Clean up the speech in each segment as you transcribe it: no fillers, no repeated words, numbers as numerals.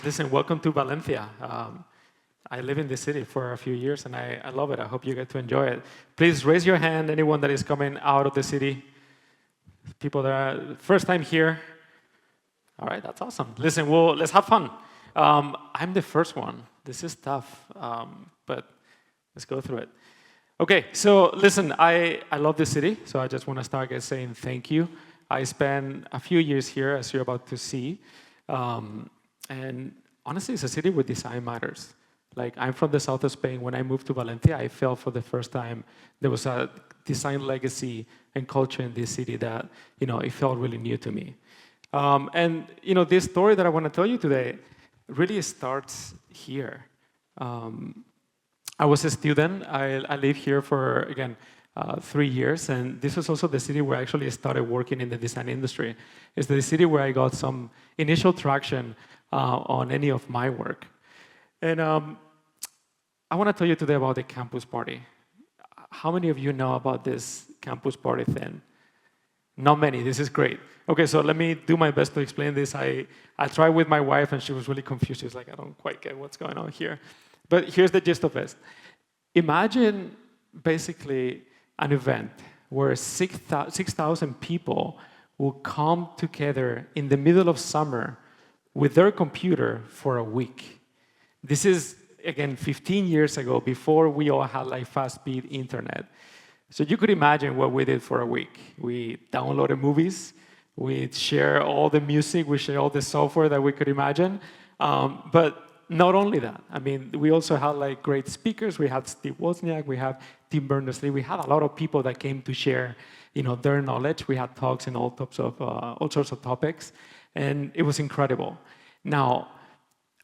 Listen, welcome to Valencia. I live in the city for a few years, and I love it. I hope you get to enjoy it. Please raise your hand, anyone that is coming out of the city. People that are first time here. All right, that's awesome. Listen, well, let's have fun. I'm the first one. This is tough, but let's go through it. Okay, so listen, I love the city, so I just want to start by saying thank you. I spent a few years here, as you're about to see. And honestly, it's a city where design matters. Like, I'm from the south of Spain. When I moved to Valencia, I felt for the first time there was a design legacy and culture in this city that, it felt really new to me. And, this story that I want to tell you today really starts here. I was a student. I lived here for, again, 3 years, and this was also the city where I actually started working in the design industry. It's the city where I got some initial traction on any of my work. And I want to tell you today about the campus party. How many of you know about this campus party thing? Not many. This is great. Okay, so let me do my best to explain this. I tried with my wife, and she was really confused. She was like, I don't quite get what's going on here. But here's the gist of it. Imagine basically an event where 6,000 people will come together in the middle of summer with their computer for a week. This is, again, 15 years ago, before we all had like fast-speed internet. So you could imagine what we did for a week. We downloaded movies, we share all the music, we share all the software that we could imagine. But not only that, I mean, we also had like great speakers. We had Steve Wozniak, we had Tim Berners-Lee. We had a lot of people that came to share, their knowledge. We had talks in all sorts of topics, and it was incredible. Now,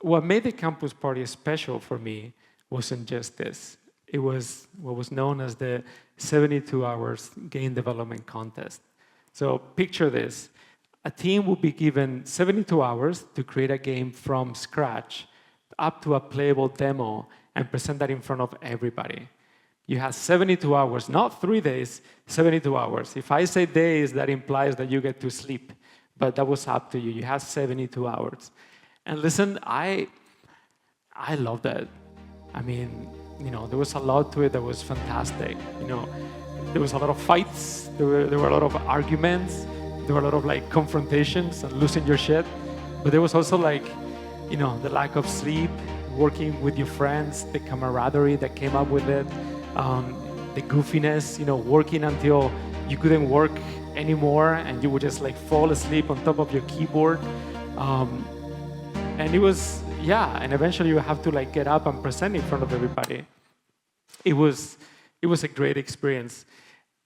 what made the campus party special for me wasn't just this. It was what was known as the 72 hours game development contest. So picture this. A team will be given 72 hours to create a game from scratch, up to a playable demo, and present that in front of everybody. You have 72 hours, not 3 days, 72 hours. If I say days, that implies that you get to sleep, but that was up to you. You have 72 hours. And listen, I love that. I mean, there was a lot to it that was fantastic. There was a lot of fights, there were a lot of arguments, there were a lot of like confrontations and losing your shit, but there was also like, the lack of sleep, working with your friends, the camaraderie that came up with it, the goofiness, working until you couldn't work anymore and you would just like fall asleep on top of your keyboard. And it was, and eventually you have to like get up and present in front of everybody. It was a great experience.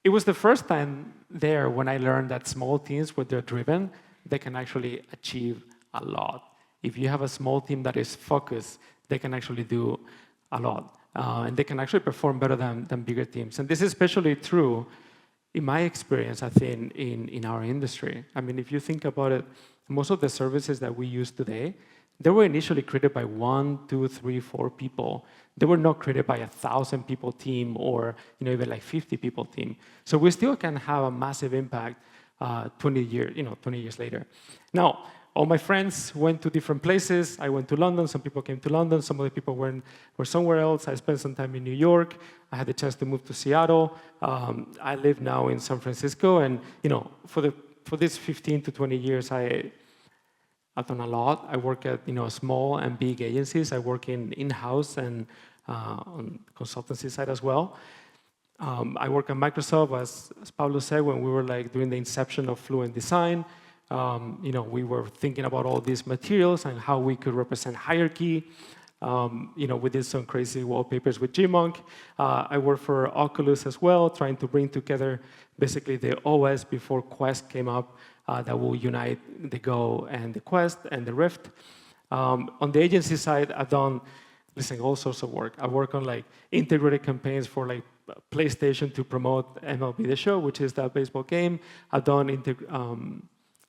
It was the first time there when I learned that small teams, when they're driven, they can actually achieve a lot. If you have a small team that is focused, they can actually do a lot. And they can actually perform better than bigger teams. And this is especially true, in my experience, I think, in our industry. I mean, if you think about it, most of the services that we use today, they were initially created by 1, 2, 3, 4 people. They were not created by 1,000 people team or even like 50 people team. So we still can have a massive impact 20 years later. Now, all my friends went to different places. I went to London. Some people came to London. Some of the people were somewhere else. I spent some time in New York. I had the chance to move to Seattle. I live now in San Francisco. And for this 15 to 20 years, I've done a lot. I work at small and big agencies. I work in-house and on consultancy side as well. I work at Microsoft, as Pablo said, when we were like doing the inception of Fluent Design. We were thinking about all these materials and how we could represent hierarchy. We did some crazy wallpapers with Gmonk. I worked for Oculus as well, trying to bring together basically the OS before Quest came up that will unite the Go and the Quest and the Rift. On the agency side, I've done, all sorts of work. I work on like integrated campaigns for like PlayStation to promote MLB The Show, which is that baseball game. I've done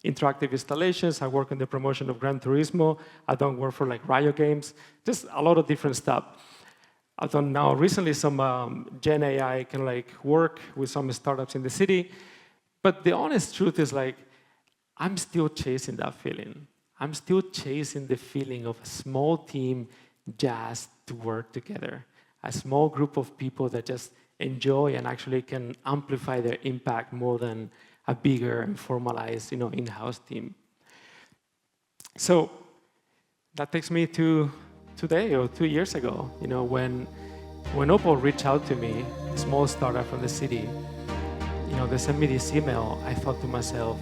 interactive installations. I work on the promotion of Gran Turismo. I done work for like Riot Games, just a lot of different stuff. I've done now recently some Gen AI kind of like work with some startups in the city. But the honest truth is like, I'm still chasing that feeling. I'm still chasing the feeling of a small team just to work together. A small group of people that just enjoy and actually can amplify their impact more than a bigger and formalized, in-house team. So that takes me to today or 2 years ago, when Opal reached out to me, a small startup from the city, they sent me this email. I thought to myself,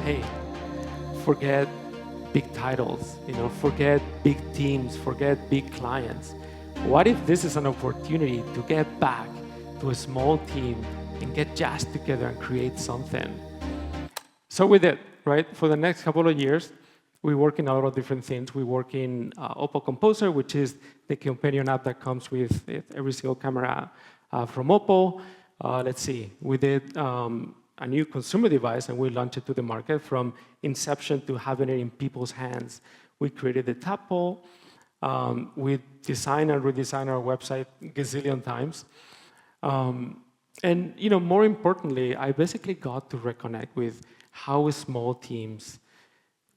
hey, forget big titles, forget big teams, forget big clients. What if this is an opportunity to get back to a small team and get just together and create something? So we did, right? For the next couple of years, we work in a lot of different things. We work in Opal Composer, which is the companion app that comes with every single camera from Opal. Let's see, we did a new consumer device and we launched it to the market. From inception to having it in people's hands, we created the tadpole. We designed and redesigned our website a gazillion times. And more importantly, I basically got to reconnect with how small teams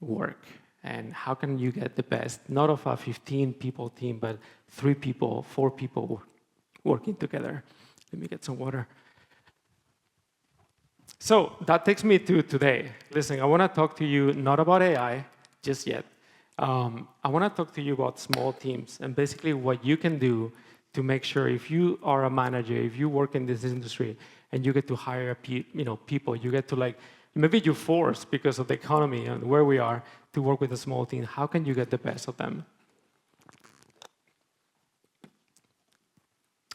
work and how can you get the best, not of a 15 people team, but 3 people, 4 people working together. Let me get some water. So that takes me to today. Listen, I want to talk to you not about AI just yet. I want to talk to you about small teams and basically what you can do to make sure if you are a manager, if you work in this industry and you get to hire people, you get to maybe you're forced because of the economy and where we are to work with a small team. How can you get the best of them?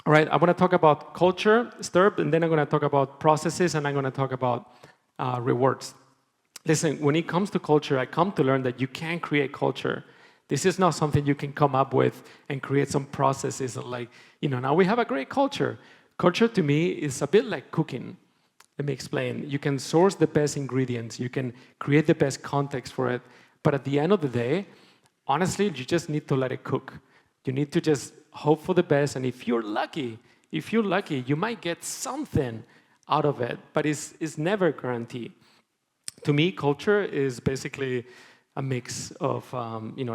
All right, I want to talk about culture, Sturb, and then I'm going to talk about processes, and I'm going to talk about rewards. Listen, when it comes to culture, I come to learn that you can create culture. This is not something you can come up with and create some processes and now we have a great culture. Culture to me is a bit like cooking. Let me explain. You can source the best ingredients, you can create the best context for it, but at the end of the day, honestly, you just need to let it cook. You need to just hope for the best, and if you're lucky, you might get something out of it, but it's never guaranteed. To me, culture is basically a mix of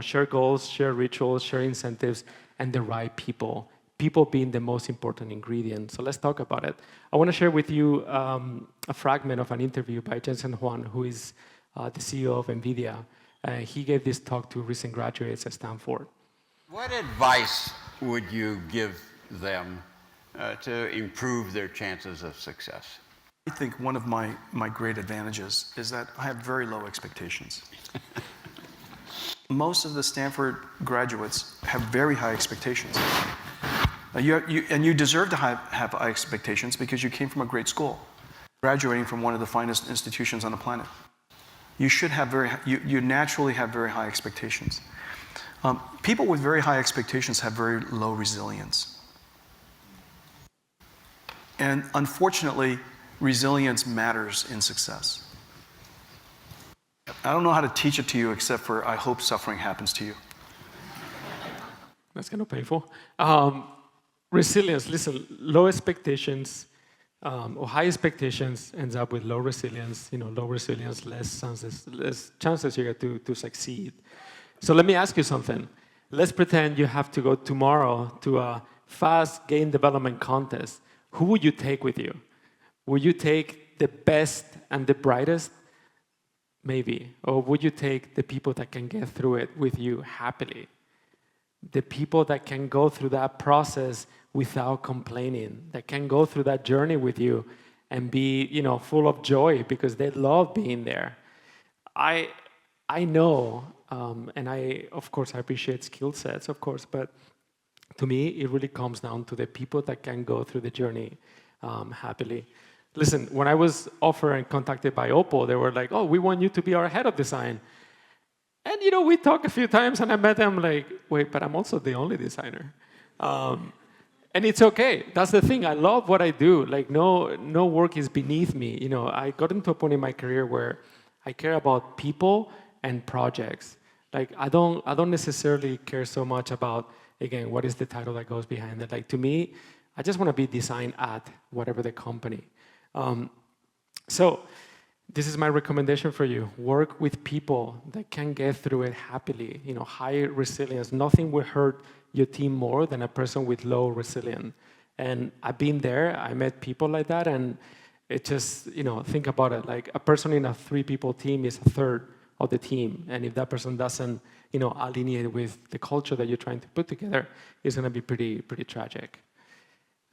shared goals, shared rituals, shared incentives, and the right people. People being the most important ingredient. So let's talk about it. I want to share with you a fragment of an interview by Jensen Huang, who is the CEO of NVIDIA. He gave this talk to recent graduates at Stanford. What advice would you give them to improve their chances of success? I think one of my great advantages is that I have very low expectations. Most of the Stanford graduates have very high expectations. And you deserve to have high expectations because you came from a great school, graduating from one of the finest institutions on the planet. You should have you naturally have very high expectations. People with very high expectations have very low resilience. And unfortunately, resilience matters in success. I don't know how to teach it to you except for I hope suffering happens to you. That's kind of painful. Resilience, listen, low expectations or high expectations ends up with low resilience. Low resilience, less chances you get to succeed. So let me ask you something. Let's pretend you have to go tomorrow to a fast game development contest. Who would you take with you? Would you take the best and the brightest? Maybe. Or would you take the people that can get through it with you happily? The people that can go through that process without complaining, that can go through that journey with you and be, full of joy because they love being there. I know, and of course, I appreciate skill sets, of course, but to me, it really comes down to the people that can go through the journey happily. Listen, when I was offered and contacted by Opal, they were like, oh, we want you to be our head of design. And, we talked a few times, and I met them like, wait, but I'm also the only designer. And it's okay. That's the thing. I love what I do. No work is beneath me. I got into a point in my career where I care about people and projects. I don't necessarily care so much about, again, what is the title that goes behind it. To me, I just want to be design at whatever the company. So This is my recommendation for you. Work with people that can get through it happily. High resilience. Nothing will hurt your team more than a person with low resilience. And I've been there. I met people like that, and it just, think about it. Like a person in a 3-people team is a third of the team, and if that person doesn't, alienate with the culture that you're trying to put together, it's going to be pretty tragic.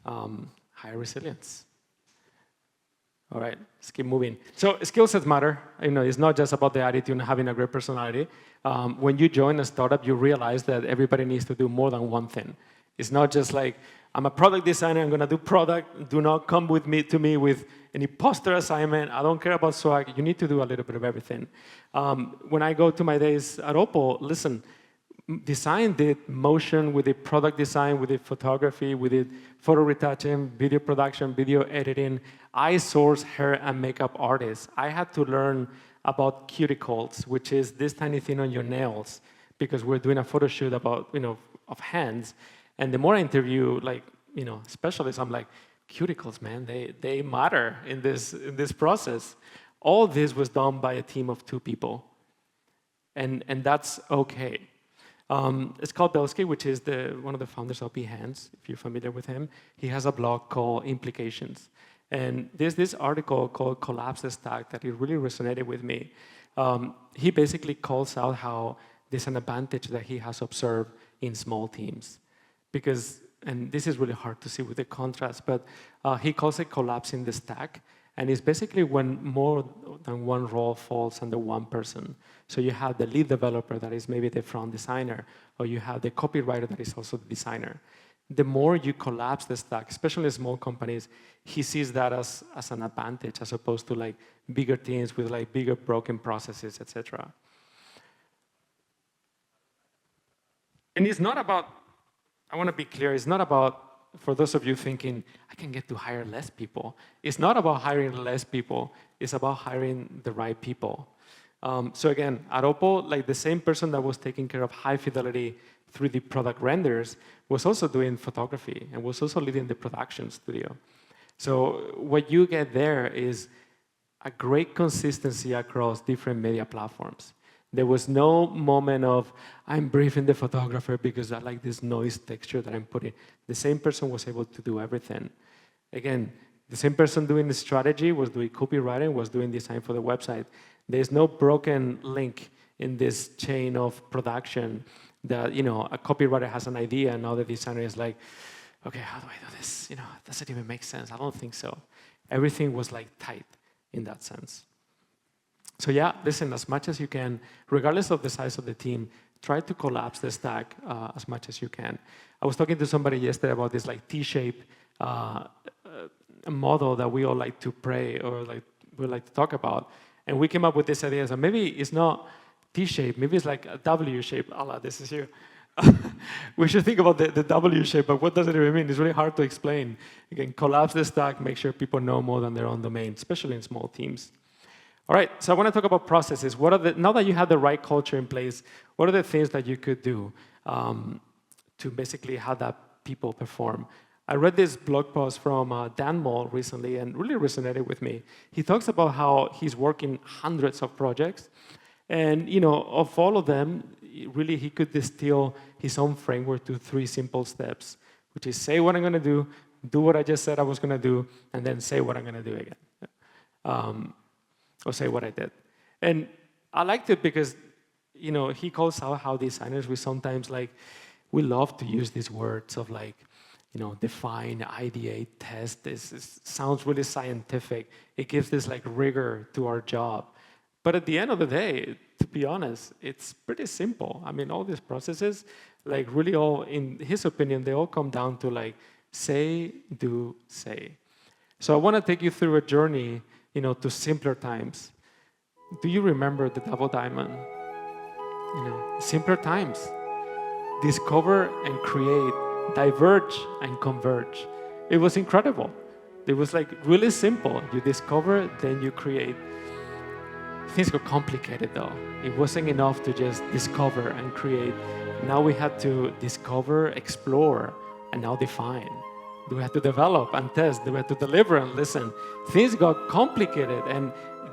High resilience. All right, let's keep moving. So skill sets matter. It's not just about the attitude and having a great personality. When you join a startup, you realize that everybody needs to do more than one thing. It's not just like, I'm a product designer, I'm gonna do product. Do not come to me with an imposter assignment. I don't care about swag. You need to do a little bit of everything. When I go to my days at Opal, listen, design did motion, we did product design, we did photography, we did photo retouching, video production, video editing. I source hair and makeup artists. I had to learn about cuticles, which is this tiny thing on your nails, because we're doing a photo shoot about, of hands. And the more I interview, specialists, I'm like, cuticles, man, they matter in this process. All this was done by a team of 2 people. And that's okay. Scott Belsky, which is one of the founders of Behance, if you're familiar with him, he has a blog called Implications. And there's this article called Collapse the Stack that it really resonated with me. He basically calls out how there's an advantage that he has observed in small teams. Because, and this is really hard to see with the contrast, but he calls it collapsing the stack. And it's basically when more than one role falls under one person. So you have the lead developer that is maybe the front designer, or you have the copywriter that is also the designer. The more you collapse the stack, especially in small companies, he sees that as an advantage as opposed to bigger teams with bigger broken processes, etc. And it's not about, I want to be clear, it's not about, for those of you thinking, I can get to hire less people. It's not about hiring less people. It's about hiring the right people. So again, at Opal, the same person that was taking care of high fidelity 3D product renders was also doing photography and was also leading the production studio. So what you get there is a great consistency across different media platforms. There was no moment of, I'm briefing the photographer because I like this noise texture that I'm putting. The same person was able to do everything. Again, the same person doing the strategy was doing copywriting, was doing design for the website. There's no broken link in this chain of production that, a copywriter has an idea and now the designer is like, okay, how do I do this? Does it even make sense? I don't think so. Everything was tight in that sense. So yeah, listen, as much as you can, regardless of the size of the team, try to collapse the stack as much as you can. I was talking to somebody yesterday about this T-shaped model that we all like to pray or we like to talk about. And we came up with this idea that maybe it's not T-shaped, maybe it's like a W-shape. Allah, this is here. We should think about the W shape, but what does it even mean? It's really hard to explain. Again, collapse the stack, make sure people know more than their own domain, especially in small teams. All right, so I want to talk about processes. Now that you have the right culture in place, what are the things that you could do to basically have that people perform? I read this blog post from Dan Moll recently and really resonated with me. He talks about how he's working hundreds of projects, and of all of them, really he could distill his own framework to 3 simple steps, which is say what I'm going to do what I just said I was going to do, and then say what I'm going to do again. Or say what I did. And I liked it because, he calls out how designers, we sometimes we love to use these words of define, ideate, test. This sounds really scientific. It gives this rigor to our job. But at the end of the day, to be honest, it's pretty simple. I mean, all these processes, really all, in his opinion, they all come down to say, do, say. So I want to take you through a journey to simpler times. Do you remember the double diamond? Simpler times. Discover and create, diverge and converge. It was incredible. It was really simple. You discover, then you create. Things got complicated though. It wasn't enough to just discover and create. Now we had to discover, explore, and now define. We had to develop and test. We had to deliver and listen. Things got complicated, and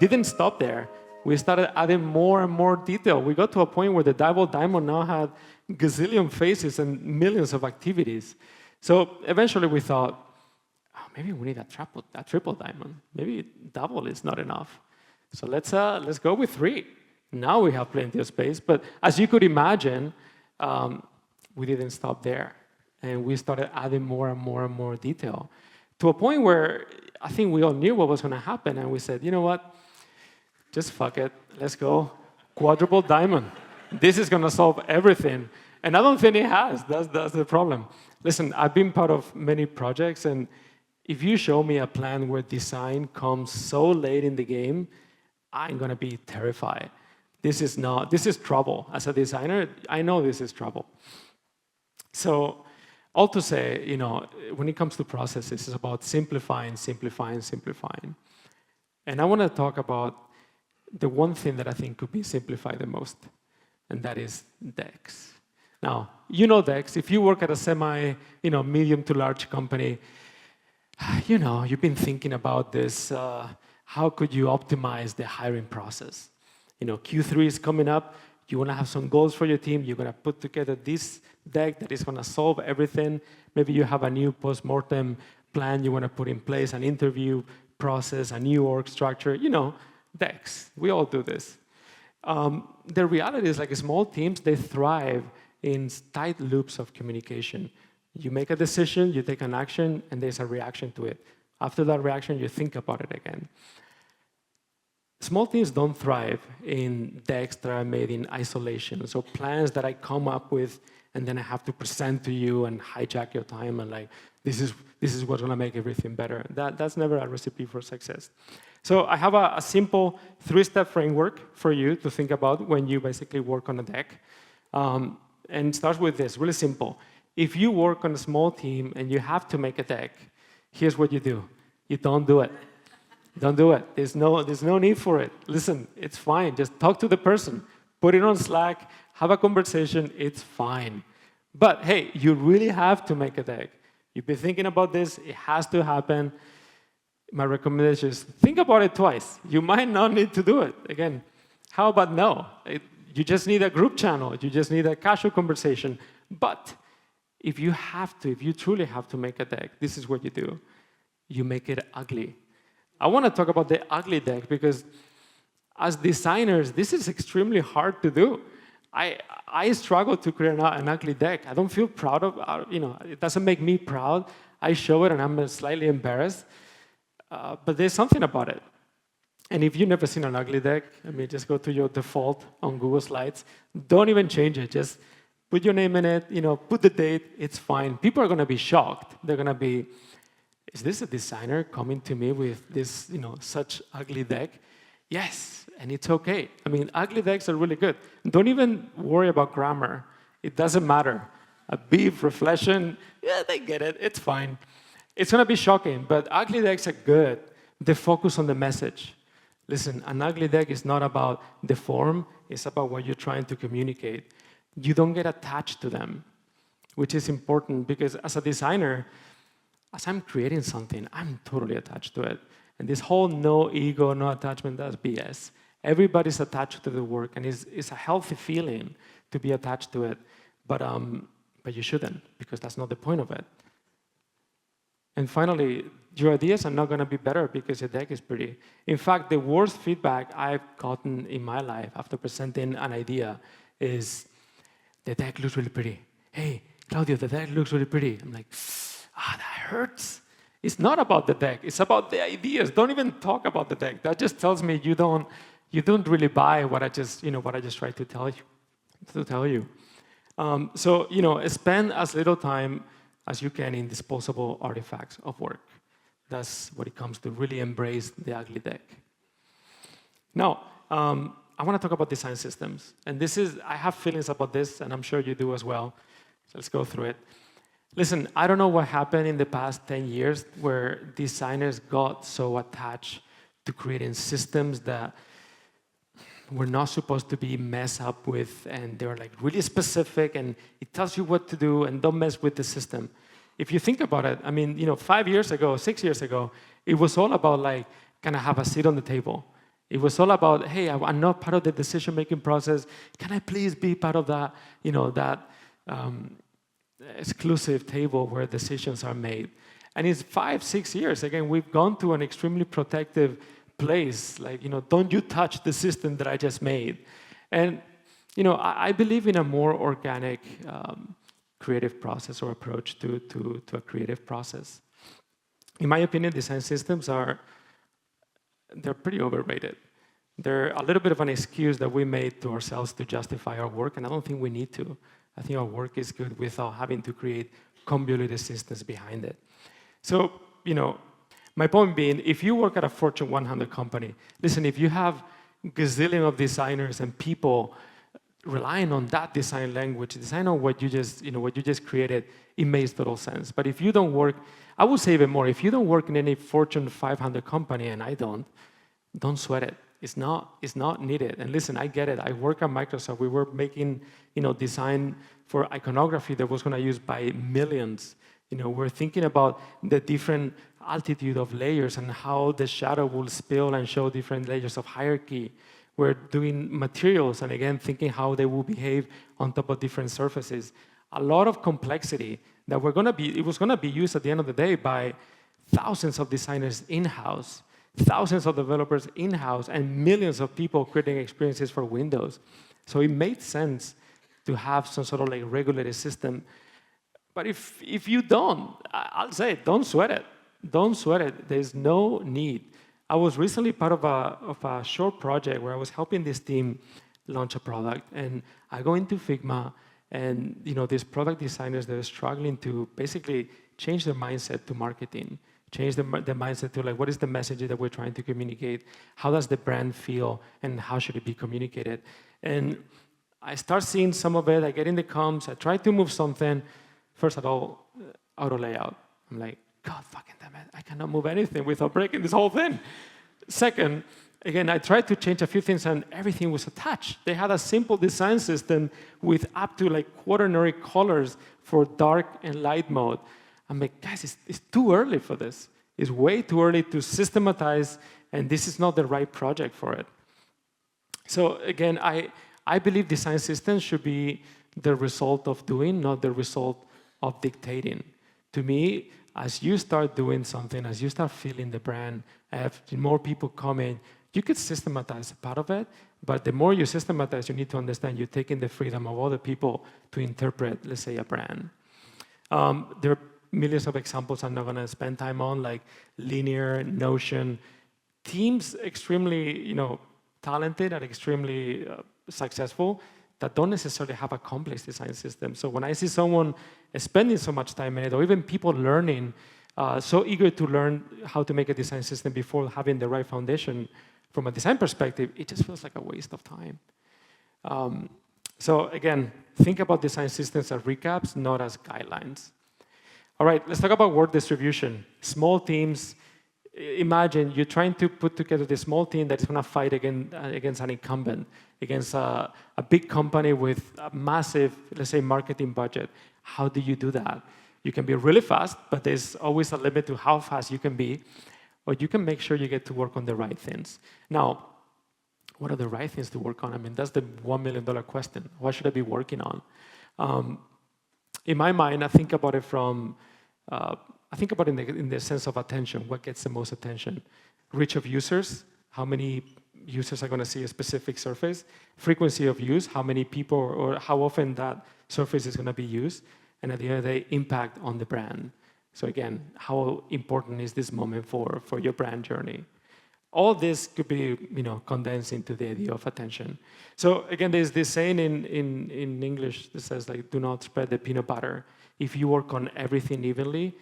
didn't stop there. We started adding more and more detail. We got to a point where the double diamond now had gazillion faces and millions of activities. So eventually we thought, oh, maybe we need a triple diamond. Maybe double is not enough. So let's go with 3. Now we have plenty of space. But as you could imagine, we didn't stop there. And we started adding more and more and more detail to a point where I think we all knew what was going to happen. And we said, you know what? Just fuck it. Let's go quadruple diamond. This is going to solve everything. And I don't think it has. That's the problem. Listen, I've been part of many projects, and if you show me a plan where design comes so late in the game, I'm going to be terrified. This is trouble. As a designer, I know this is trouble. So all to say, when it comes to processes, it's about simplifying. And I want to talk about the one thing that I think could be simplified the most, and that is decks. Now, decks. If you work at a medium to large company, you've been thinking about this. How could you optimize the hiring process? Q3 is coming up. You want to have some goals for your team. You're going to put together this deck that is going to solve everything. Maybe you have a new post-mortem plan you want to put in place, an interview process, a new org structure. Decks. We all do this. The reality is, like small teams, they thrive in tight loops of communication. You make a decision, you take an action, and there's a reaction to it. After that reaction, you think about it again. Small teams don't thrive in decks that are made in isolation. So plans that I come up with, and then I have to present to you and hijack your time and this is what's going to make everything better. That's never a recipe for success. So I have a simple 3-step framework for you to think about when you basically work on a deck. And it starts with this, really simple. If you work on a small team and you have to make a deck, here's what you do. You don't do it. Don't do it. There's no need for it. Listen, it's fine. Just talk to the person. Put it on Slack. Have a conversation. It's fine. But hey, you really have to make a deck. You've been thinking about this. It has to happen. My recommendation is think about it twice. You might not need to do it. Again, how about no? You just need a group channel. You just need a casual conversation. But if you truly have to make a deck, this is what you do. You make it ugly. I want to talk about the ugly deck because as designers, this is extremely hard to do. I struggle to create an ugly deck. I don't feel proud of, it doesn't make me proud. I show it and I'm slightly embarrassed. But there's something about it. And if you've never seen an ugly deck, just go to your default on Google Slides. Don't even change it. Just put your name in it, put the date. It's fine. People are going to be shocked. They're going to be, is this a designer coming to me with this, such ugly deck? Yes, and it's okay. Ugly decks are really good. Don't even worry about grammar. It doesn't matter. A beef, reflection, yeah, they get it. It's fine. It's going to be shocking, but ugly decks are good. They focus on the message. Listen, an ugly deck is not about the form. It's about what you're trying to communicate. You don't get attached to them, which is important because as a designer, as I'm creating something, I'm totally attached to it. And this whole no ego, no attachment, that's BS. Everybody's attached to the work, and it's a healthy feeling to be attached to it. But you shouldn't, because that's not the point of it. And finally, your ideas are not going to be better because your deck is pretty. In fact, the worst feedback I've gotten in my life after presenting an idea is, the deck looks really pretty. Hey, Claudio, the deck looks really pretty. I'm like, that hurts. It's not about the deck. It's about the ideas. Don't even talk about the deck. That just tells me you don't really buy what I just tried to tell you. So spend as little time as you can in disposable artifacts of work. That's what it comes to. Really embrace the ugly deck. Now, I want to talk about design systems. And I have feelings about this, and I'm sure you do as well. So let's go through it. Listen, I don't know what happened in the past 10 years where designers got so attached to creating systems that were not supposed to be messed up with, and they were really specific, and it tells you what to do, and don't mess with the system. If you think about it, 5 years ago, 6 years ago, it was all about can I have a seat on the table? It was all about, hey, I'm not part of the decision-making process. Can I please be part of that, that exclusive table where decisions are made? And it's 5, 6 years. Again, we've gone to an extremely protective place. Like, don't you touch the system that I just made. And, I believe in a more organic creative process or approach to a creative process. In my opinion, design systems they're pretty overrated. They're a little bit of an excuse that we made to ourselves to justify our work, and I don't think we need to. I think our work is good without having to create convoluted systems behind it. So, my point being, if you work at a Fortune 100 company, listen, if you have gazillion of designers and people relying on that design language, design on what you just created, it makes total sense. But if you don't work, I would say even more, if you don't work in any Fortune 500 company, and I don't sweat it. It's not needed. And listen, I get it. I work at Microsoft. We were making, design for iconography that was going to be used by millions. We're thinking about the different altitude of layers and how the shadow will spill and show different layers of hierarchy. We're doing materials and again thinking how they will behave on top of different surfaces. A lot of complexity that it was gonna be used at the end of the day by thousands of designers in-house, thousands of developers in-house, and millions of people creating experiences for Windows. So it made sense to have some sort of like regulated system. But if you don't, I'll say, don't sweat it. Don't sweat it. There's no need. I was recently part of a short project where I was helping this team launch a product, and I go into Figma, and these product designers that are struggling to basically change their mindset to marketing, change the mindset to like, what is the message that we're trying to communicate? How does the brand feel, and how should it be communicated? And I start seeing some of it. I get in the comms. I try to move something. First of all, auto layout. I'm like, God fucking damn it, I cannot move anything without breaking this whole thing. Second, again, I tried to change a few things and everything was attached. They had a simple design system with up to like quaternary colors for dark and light mode. I'm like, guys, it's too early for this. It's way too early to systematize, and this is not the right project for it. So again, I believe design systems should be the result of doing, not the result of dictating. To me, as you start doing something, as you start feeling the brand, have more people come in, you could systematize a part of it, but the more you systematize, you need to understand you're taking the freedom of other people to interpret, let's say, a brand. There are millions of examples I'm not going to spend time on, like Linear, Notion. Teams extremely, talented and extremely successful that don't necessarily have a complex design system. So when I see someone spending so much time in it, or even people learning, so eager to learn how to make a design system before having the right foundation, from a design perspective, it just feels like a waste of time. So again, think about design systems as recaps, not as guidelines. All right, let's talk about work distribution. Small teams. Imagine you're trying to put together this small team that is going to fight against an incumbent, against a big company with a massive, let's say, marketing budget. How do you do that? You can be really fast, but there's always a limit to how fast you can be, or you can make sure you get to work on the right things. Now, what are the right things to work on? I mean, that's the $1 million question. What should I be working on? In my mind, I think about it in the sense of attention. What gets the most attention? Reach of users. How many users are going to see a specific surface? Frequency of use. How many people or how often that surface is going to be used? And at the end of the day, impact on the brand. So again, how important is this moment for your brand journey? All this could be, condensed into the idea of attention. So again, there's this saying in English that says, like, do not spread the peanut butter. If you work on everything evenly,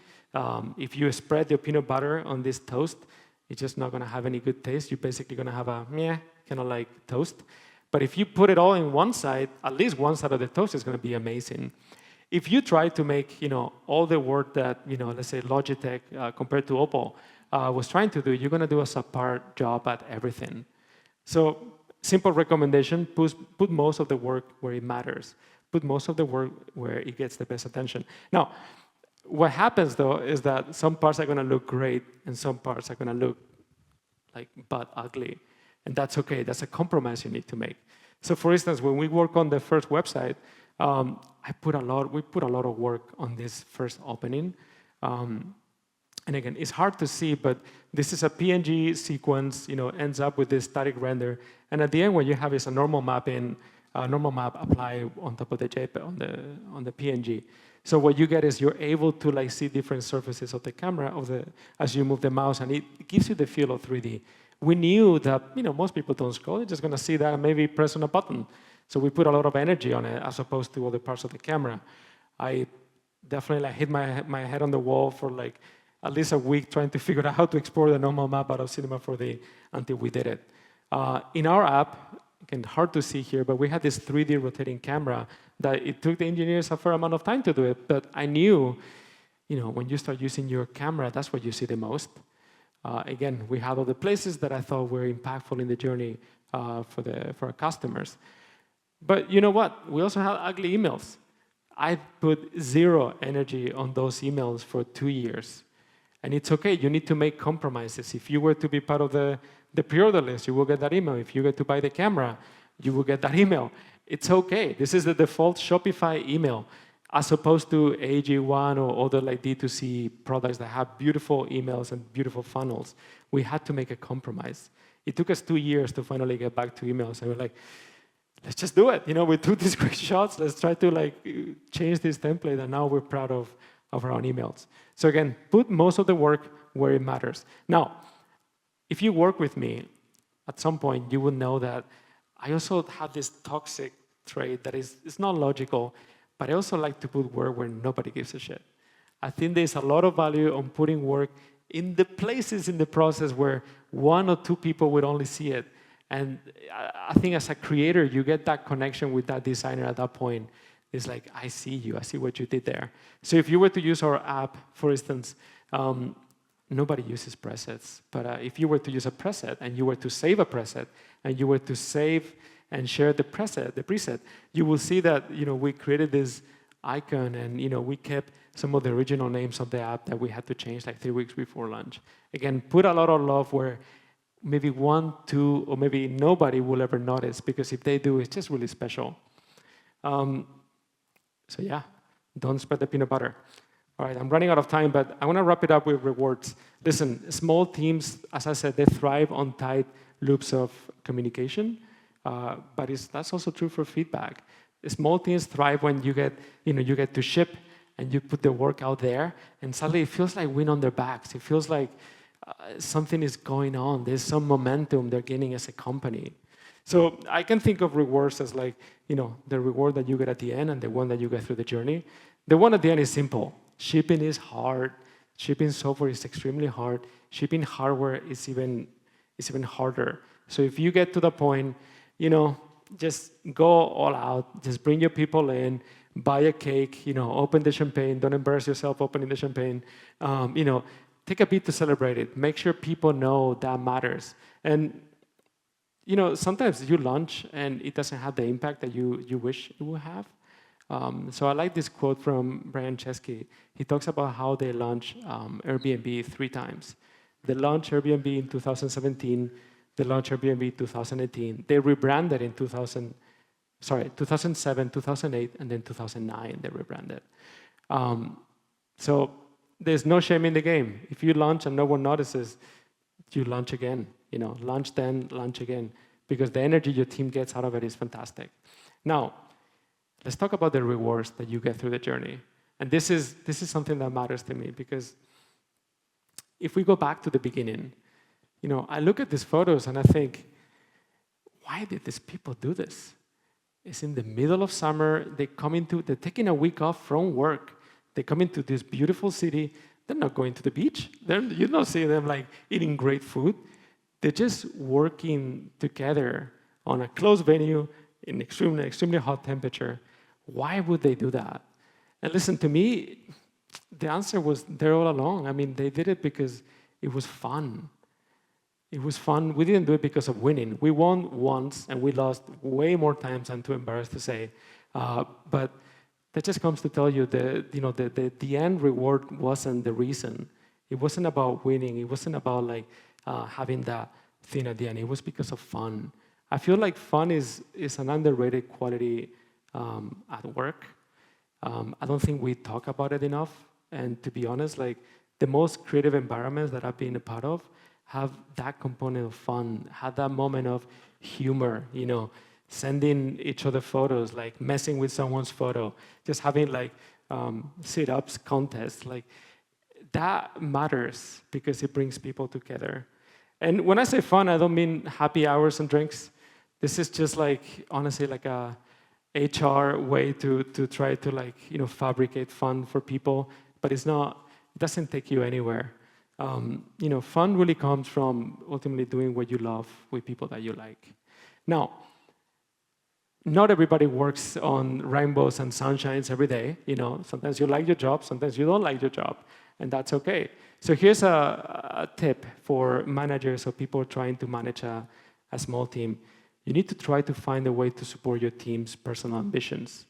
if you spread your peanut butter on this toast, it's just not going to have any good taste. You're basically going to have a meh, kind of like toast. But if you put it all in one side, at least one side of the toast is going to be amazing. If you try to make, all the work that, let's say Logitech compared to Opal was trying to do, you're going to do a subpar job at everything. So simple recommendation, put most of the work where it matters. Put most of the work where it gets the best attention. Now, what happens, though, is that some parts are going to look great and some parts are going to look like butt ugly. And that's okay. That's a compromise you need to make. So for instance, when we work on the first website, we put a lot of work on this first opening. And again, it's hard to see, but this is a PNG sequence, ends up with this static render. And at the end, what you have is a normal map applied on top of the JPEG, on the PNG. So what you get is you're able to see different surfaces of the camera as you move the mouse, and it gives you the feel of 3D. We knew that most people don't scroll; they're just going to see that and maybe press on a button. So we put a lot of energy on it as opposed to other parts of the camera. I definitely hit my head on the wall for at least a week trying to figure out how to export the normal map out of Cinema 4D until we did it. In our app, again, hard to see here, but we had this 3D rotating camera that it took the engineers a fair amount of time to do it. But I knew, when you start using your camera, that's what you see the most. Again, we had all the places that I thought were impactful in the journey for our customers. But you know what? We also had ugly emails. I put zero energy on those emails for 2 years. And it's okay, you need to make compromises. If you were to be part of the pre-order list, you will get that email. If you get to buy the camera, you will get that email. It's okay. This is the default Shopify email, as opposed to AG1 or other D2C products that have beautiful emails and beautiful funnels. We had to make a compromise. It took us 2 years to finally get back to emails. And we're like, let's just do it. We took these great shots. Let's try to change this template, and now we're proud of our own emails. So again, put most of the work where it matters. Now, if you work with me, at some point you will know that I also have this toxic trait that it's not logical, but I also like to put work where nobody gives a shit. I think there's a lot of value on putting work in the places in the process where 1 or 2 people would only see it. And I think as a creator, you get that connection with that designer at that point. It's like, I see you, I see what you did there. So if you were to use our app, for instance, nobody uses presets. But if you were to use a preset and you were to save a preset and you were to save and share the preset, you will see that we created this icon and we kept some of the original names of the app that we had to change 3 weeks before launch. Again, put a lot of love where maybe 1, 2, or maybe nobody will ever notice, because if they do, it's just really special. So yeah, don't spread the peanut butter. All right, I'm running out of time, but I want to wrap it up with rewards. Listen, small teams, as I said, they thrive on tight loops of communication, but that's also true for feedback. Small teams thrive when you get to ship and you put the work out there, and suddenly it feels like wind on their backs. It feels like something is going on. There's some momentum they're gaining as a company. So I can think of rewards as the reward that you get at the end and the one that you get through the journey. The one at the end is simple. Shipping is hard. Shipping software is extremely hard. Shipping hardware is even harder. So if you get to the point, just go all out. Just bring your people in, buy a cake, open the champagne. Don't embarrass yourself opening the champagne. Take a beat to celebrate it. Make sure people know that matters. And sometimes you launch and it doesn't have the impact that you wish it would have. So I like this quote from Brian Chesky. He talks about how they launched Airbnb 3 times. They launched Airbnb in 2017. They launched Airbnb in 2018. They rebranded in 2007, 2008, and then 2009 they rebranded. So there's no shame in the game. If you launch and no one notices, you launch again. Launch then, launch again, because the energy your team gets out of it is fantastic. Now, let's talk about the rewards that you get through the journey. And this is something that matters to me, because if we go back to the beginning, I look at these photos and I think, why did these people do this? It's in the middle of summer. They're taking a week off from work. They come into this beautiful city. They're not going to the beach. You don't see them eating great food. They're just working together on a closed venue in extremely hot temperature. Why would they do that? And listen, to me, the answer was there all along. I mean, they did it because it was fun. It was fun. We didn't do it because of winning. We won once, and we lost way more times than too embarrassed to say. But that just comes to tell you the end reward wasn't the reason. It wasn't about winning. It wasn't about having thing at the end. It was because of fun. I feel like fun is an underrated quality at work. I don't think we talk about it enough. And to be honest, like the most creative environments that I've been a part of have that component of fun, have that moment of humor, you know, sending each other photos, like messing with someone's photo, just having like sit-ups contests, like that matters because it brings people together. And when I say fun, I don't mean happy hours and drinks. This is just like, honestly, like a HR way to try to like, you know, fabricate fun for people, but it's not, it doesn't take you anywhere. You know, fun really comes from ultimately doing what you love with people that you like. Now, not everybody works on rainbows and sunshines every day. You know, sometimes you like your job, sometimes you don't like your job, and that's okay. So here's a tip for managers or people trying to manage a small team. You need to try to find a way to support your team's personal ambitions.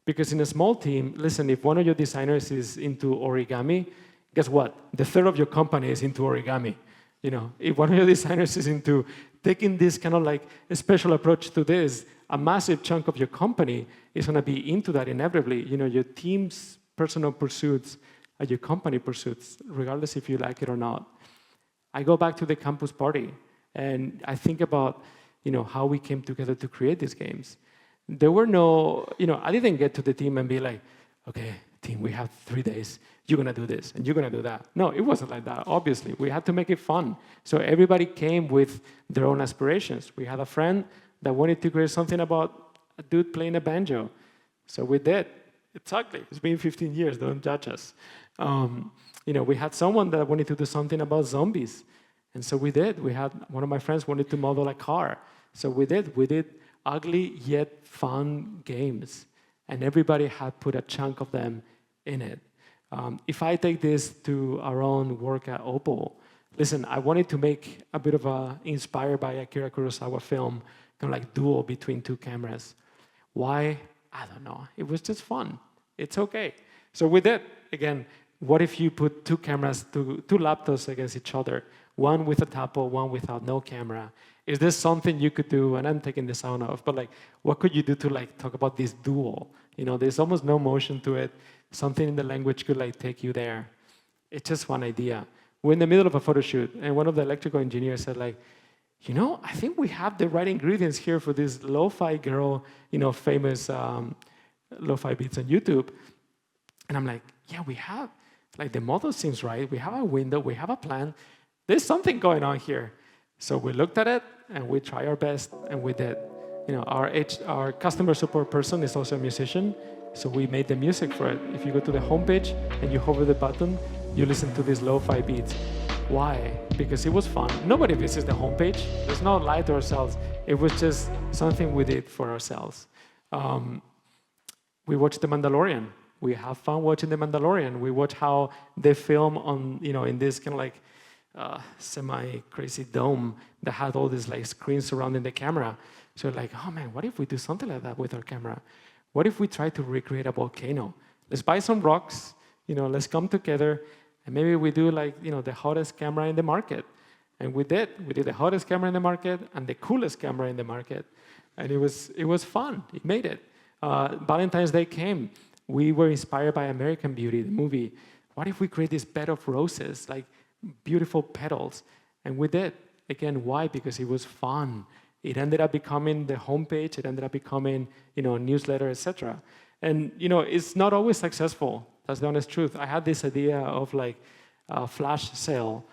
Because in a small team, listen, if one of your designers is into origami, guess what? The third of your company is into origami. You know, if one of your designers is into taking this kind of like a special approach to this, a massive chunk of your company is going to be into that inevitably. You know, your team's personal pursuits are your company pursuits, regardless if you like it or not. I go back to the campus party, and I think about, you know, how we came together to create these games. There were no, you know, I didn't get to the team and be like, okay, team, we have 3 days. You're going to do this, and you're going to do that. No, it wasn't like that, obviously. We had to make it fun. So everybody came with their own aspirations. We had a friend that wanted to create something about a dude playing a banjo. So we did. It's ugly. It's been 15 years. Don't judge us. You know, we had someone that wanted to do something about zombies. And so we did. We had one of my friends wanted to model a car. So we did. We did ugly yet fun games. And everybody had put a chunk of them in it. If I take this to our own work at Opal, listen, I wanted to make a bit of a, inspired by Akira Kurosawa film, kind of like duel between two cameras. Why? I don't know. It was just fun. It's okay. So with that, again, what if you put two cameras, two laptops against each other, one with a tapo, one without no camera? Is this something you could do? And I'm taking the sound off, but like, what could you do to like talk about this duel? You know, there's almost no motion to it. Something in the language could like take you there. It's just one idea. We're in the middle of a photo shoot, and one of the electrical engineers said like, you know, I think we have the right ingredients here for this lo-fi girl, you know, famous lo-fi beats on YouTube. And I'm like, yeah, we have. Like the model seems right. We have a window. We have a plan. There's something going on here. So we looked at it, and we tried our best, and we did. You know, our customer support person is also a musician, so we made the music for it. If you go to the homepage and you hover the button, you listen to these lo-fi beats. Why? Because it was fun. Nobody visits the homepage. There's no lie to ourselves. It was just something we did for ourselves. We watched The Mandalorian. We have fun watching The Mandalorian. We watch how they film on, you know, in this kind of like semi-crazy dome that had all these like screens surrounding the camera. So like, oh man, what if we do something like that with our camera? What if we try to recreate a volcano? Let's buy some rocks, you know, let's come together, and maybe we do like, you know, the hottest camera in the market. And we did. We did the hottest camera in the market and the coolest camera in the market. And it was fun. It made it. Valentine's Day came. We were inspired by American Beauty, the movie. What if we create this bed of roses, like beautiful petals? And we did. Again, why? Because it was fun. It ended up becoming the homepage. It ended up becoming, you know, a newsletter, etc. And, you know, it's not always successful. That's the honest truth. I had this idea of like a flash sale.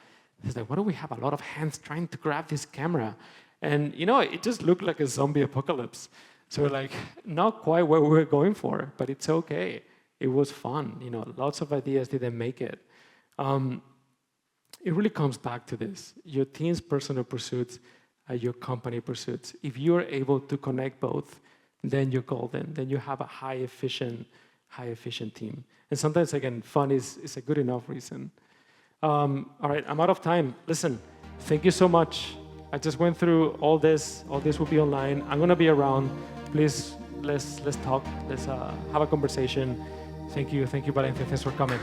It's like, what do we have? A lot of hands trying to grab this camera. And, you know, it just looked like a zombie apocalypse. So like, not quite what we were going for, but it's okay. It was fun. You know, lots of ideas didn't make it. It really comes back to this. Your team's personal pursuits are your company pursuits. If you're able to connect both, then you're golden. Then you have a high efficient team. And sometimes, again, fun is a good enough reason. All right, I'm out of time. Listen, thank you so much. I just went through all this. All this will be online. I'm gonna be around. Please, let's talk. Let's have a conversation. Thank you, Valencia. Thanks for coming.